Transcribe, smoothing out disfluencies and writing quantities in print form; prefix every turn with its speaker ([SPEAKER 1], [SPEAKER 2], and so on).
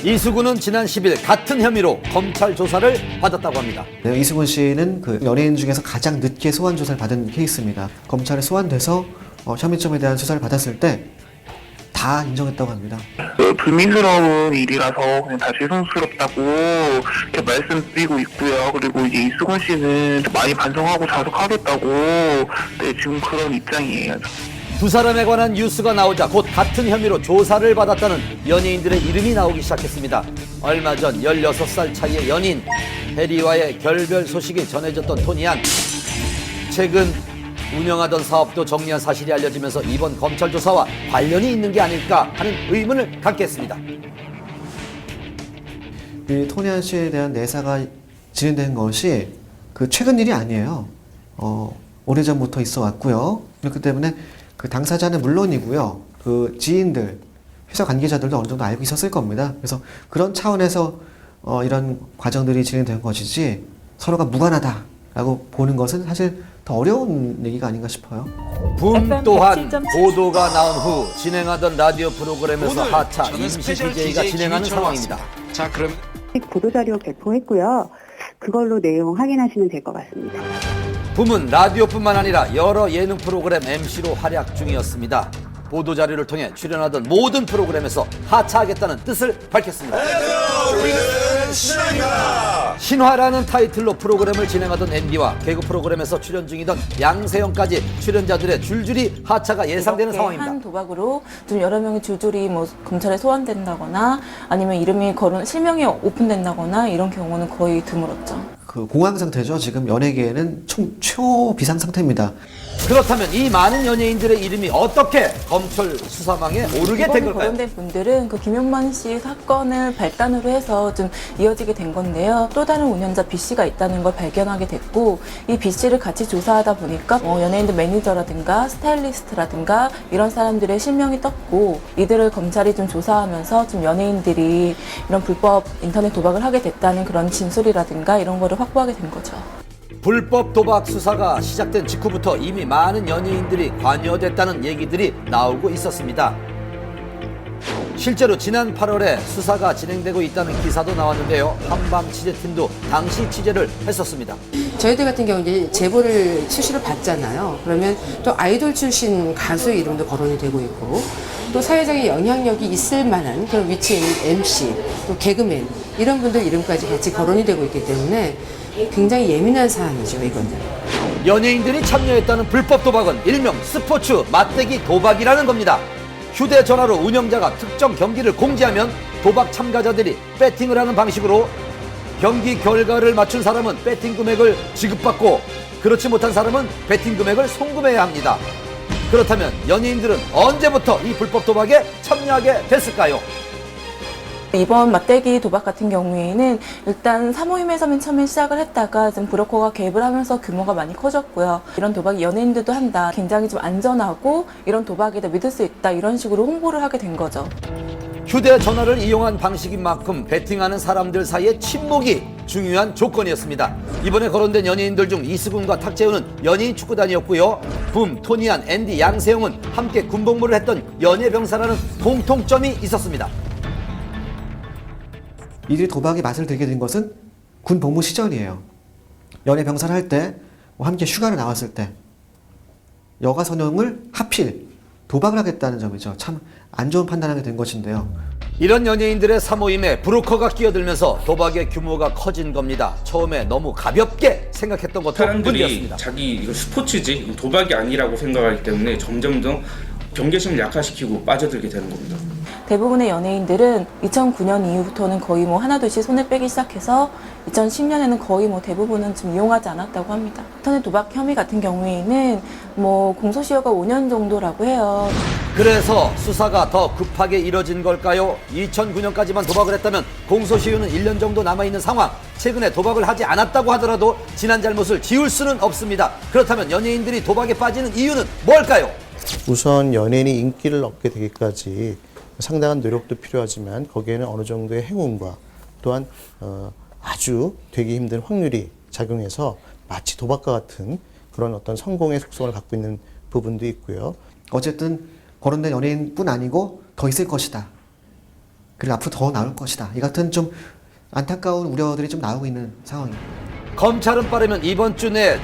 [SPEAKER 1] 이수근은 지난 10일 같은 혐의로 검찰 조사를 받았다고 합니다.
[SPEAKER 2] 네, 이수근 씨는 그 연예인 중에서 가장 늦게 소환 조사를 받은 케이스입니다. 검찰에 소환돼서 혐의점에 대한 수사를 받았을 때 다 인정했다고 합니다.
[SPEAKER 3] 불미스러운 일이라서 그냥 다 죄송스럽다고 이렇게 말씀드리고 있고요. 그리고 이제 이수근 씨는 많이 반성하고 자숙하겠다고 지금 그런 입장이에요.
[SPEAKER 1] 두 사람에 관한 뉴스가 나오자 곧 같은 혐의로 조사를 받았다는 연예인들의 이름이 나오기 시작했습니다. 얼마 전 16살 차이의 연인 해리와의 결별 소식이 전해졌던 토니안. 최근 운영하던 사업도 정리한 사실이 알려지면서 이번 검찰 조사와 관련이 있는 게 아닐까 하는 의문을 갖게 했습니다.
[SPEAKER 2] 이 토니안 씨에 대한 내사가 진행된 것이 그 최근 일이 아니에요. 오래전부터 있어 왔고요. 그렇기 때문에 그 당사자는 물론이고요. 그 지인들, 회사 관계자들도 어느 정도 알고 있었을 겁니다. 그래서 그런 차원에서 이런 과정들이 진행된 것이지 서로가 무관하다라고 보는 것은 사실 더 어려운 얘기가 아닌가 싶어요.
[SPEAKER 1] 붐 또한 보도가 나온 후 진행하던 라디오 프로그램에서 하차 임시 DJ가 진행하는 상황입니다.
[SPEAKER 4] 자, 그럼
[SPEAKER 5] 보도자료 배포했고요. 그걸로 내용 확인하시면 될 것 같습니다.
[SPEAKER 1] 붐은 라디오뿐만 아니라 여러 예능 프로그램 MC로 활약 중이었습니다. 보도자료를 통해 출연하던 모든 프로그램에서 하차하겠다는 뜻을 밝혔습니다.
[SPEAKER 6] 우리는 신화입니다.
[SPEAKER 1] 신화라는 타이틀로 프로그램을 진행하던 MD와 개그 프로그램에서 출연 중이던 양세형까지 출연자들의 줄줄이 하차가 예상되는 상황입니다.
[SPEAKER 7] 한 도박으로 좀 여러 명이 줄줄이 뭐 검찰에 소환된다거나 아니면 이름이 거론 실명이 오픈된다거나 이런 경우는 거의 드물었죠.
[SPEAKER 2] 그 공황 상태죠. 지금 연예계에는 초비상 상태입니다.
[SPEAKER 1] 그렇다면 이 많은 연예인들의 이름이 어떻게 검찰 수사망에 오르게 된
[SPEAKER 7] 이번에
[SPEAKER 1] 걸까요?
[SPEAKER 7] 거론된 분들은 그 김용만 씨 사건을 발단으로 해서 좀 이어지게 된 건데요. 또 다른 운영자 B 씨가 있다는 걸 발견하게 됐고 이 B 씨를 같이 조사하다 보니까 연예인들 매니저라든가 스타일리스트라든가 이런 사람들의 실명이 떴고 이들을 검찰이 좀 조사하면서 좀 연예인들이 이런 불법 인터넷 도박을 하게 됐다는 그런 진술이라든가 이런 거를 확보하게 된 거죠.
[SPEAKER 1] 불법 도박 수사가 시작된 직후부터 이미 많은 연예인들이 관여됐다는 얘기들이 나오고 있었습니다. 실제로 지난 8월에 수사가 진행되고 있다는 기사도 나왔는데요. 한방 취재팀도 당시 취재를 했었습니다.
[SPEAKER 8] 저희들 같은 경우 이제 제보를 수시로 받잖아요. 그러면 또 아이돌 출신 가수의 이름도 거론이 되고 있고 또 사회적인 영향력이 있을 만한 그런 위치에 있는 MC, 또 개그맨 이런 분들 이름까지 같이 거론이 되고 있기 때문에 굉장히 예민한 사안이죠, 이거는.
[SPEAKER 1] 연예인들이 참여했다는 불법 도박은 일명 스포츠 맞대기 도박이라는 겁니다. 휴대전화로 운영자가 특정 경기를 공지하면 도박 참가자들이 배팅을 하는 방식으로 경기 결과를 맞춘 사람은 배팅 금액을 지급받고 그렇지 못한 사람은 배팅 금액을 송금해야 합니다. 그렇다면 연예인들은 언제부터 이 불법 도박에 참여하게 됐을까요?
[SPEAKER 7] 이번 맞대기 도박 같은 경우에는 일단 사모임에서 맨 처음에 시작을 했다가 좀 브로커가 개입을 하면서 규모가 많이 커졌고요. 이런 도박이 연예인들도 한다. 굉장히 좀 안전하고 이런 도박이다 믿을 수 있다. 이런 식으로 홍보를 하게 된 거죠.
[SPEAKER 1] 휴대전화를 이용한 방식인 만큼 배팅하는 사람들 사이의 친목이 중요한 조건이었습니다. 이번에 거론된 연예인들 중 이수근과 탁재훈은 연예인 축구단이었고요. 붐, 토니안, 앤디, 양세형은 함께 군복무를 했던 연예병사라는 공통점이 있었습니다.
[SPEAKER 2] 이들이 도박의 맛을 들게 된 것은 군 복무 시절이에요. 연예 병사를 할 때 함께 휴가를 나왔을 때 여가 선용을 하필 도박을 하겠다는 점이죠. 참 안 좋은 판단하게 된 것인데요.
[SPEAKER 1] 이런 연예인들의 사모임에 브로커가 끼어들면서 도박의 규모가 커진 겁니다. 처음에 너무 가볍게 생각했던 것도
[SPEAKER 9] 사람들이
[SPEAKER 1] 문제였습니다.
[SPEAKER 9] 자기 이거 스포츠지 이거 도박이 아니라고 생각하기 때문에 점점 더 경계심을 약화시키고 빠져들게 되는 겁니다.
[SPEAKER 7] 대부분의 연예인들은 2009년 이후부터는 거의 뭐 하나둘씩 손을 빼기 시작해서 2010년에는 거의 뭐 대부분은 좀 이용하지 않았다고 합니다. 인터넷 도박 혐의 같은 경우에는 뭐 공소시효가 5년 정도라고 해요.
[SPEAKER 1] 그래서 수사가 더 급하게 이뤄진 걸까요? 2009년까지만 도박을 했다면 공소시효는 1년 정도 남아있는 상황. 최근에 도박을 하지 않았다고 하더라도 지난 잘못을 지울 수는 없습니다. 그렇다면 연예인들이 도박에 빠지는 이유는 뭘까요?
[SPEAKER 10] 우선 연예인이 인기를 얻게 되기까지 상당한 노력도 필요하지만 거기에는 어느 정도의 행운과 또한 아주 되기 힘든 확률이 작용해서 마치 도박과 같은 그런 어떤 성공의 속성을 갖고 있는 부분도 있고요.
[SPEAKER 2] 어쨌든 거론된 연예인뿐 아니고 더 있을 것이다. 그리고 앞으로 더 나올 것이다. 이 같은 좀 안타까운 우려들이 좀 나오고 있는 상황입니다.
[SPEAKER 1] 검찰은 빠르면 이번 주 내에